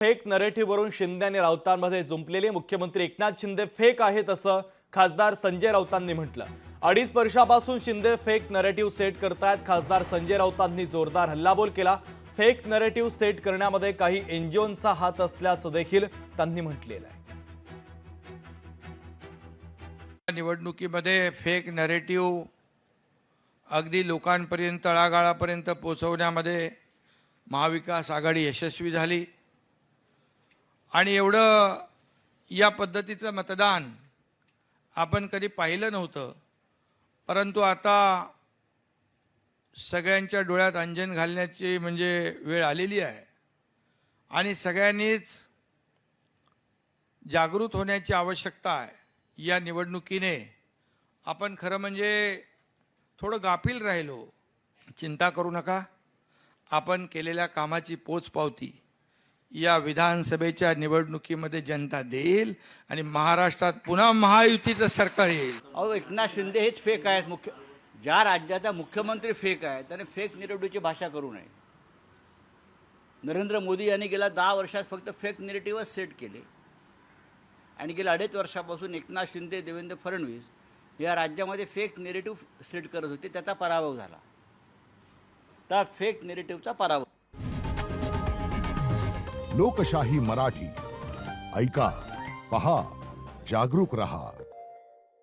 Fake नरेटिव्हवरून Shinde आणि राऊतांमध्ये जुंपलेले मुख्यमंत्री Eknath Shinde fake आहेत असं खासदार संजय राऊतांनी म्हटलं। 2.5 वर्षापासून शिंदे फेक नरेटिव्ह सेट करतायत। खासदार संजय राऊतांनी जोरदार हल्लाबोल केला। फेक नरेटिव्ह सेट करण्यामध्ये काही एनजीओंचा हात असल्याचं देखील त्यांनी म्हटलेलं आहे। निवडणुकीमध्ये फेक नरेटिव्ह अगदी लोकांपर्यंत तळागाळापर्यंत पोहोचवण्यामध्ये महाविकास आघाडी यशस्वी झाली आणि एवढं या पद्धतीचं मतदान आपण कधी पाहिलं नव्हतं। परंतु आता सगळ्यांच्या डोळ्यात अंजन घालण्याची म्हणजे वेळ आलेली आहे आणि सगळ्यांनीच जागृत होण्याची आवश्यकता आहे। या निवडणुकीने आपण खरं म्हणजे थोडं गाफील राहिलो। चिंता करू नका, आपण केलेल्या कामाची पोचपावती या विधानसभेच्या निवडणुकीमध्ये जनता देईल आणि महाराष्ट्रात पुन्हा महायुतीचं सरकार येईल। अहो, एकनाथ शिंदे हेच फेक आहेत। ज्या राज्याचा मुख्यमंत्री फेक आहे त्याने फेक निरेटिव्हची भाषा करू नये। नरेंद्र मोदी यांनी गेल्या 10 वर्षात फक्त फेक निरेटिव्हच सेट केले आणि गेल्या 2.5 वर्षापासून एकनाथ शिंदे, देवेंद्र फडणवीस या राज्यामध्ये फेक निरेटिव्ह सेट करत होते। त्याचा पराभव झाला। त्या फेक निरेटिव्हचा पराभव। लोकशाही मराठी ऐका, पहा, जागरूक रहा।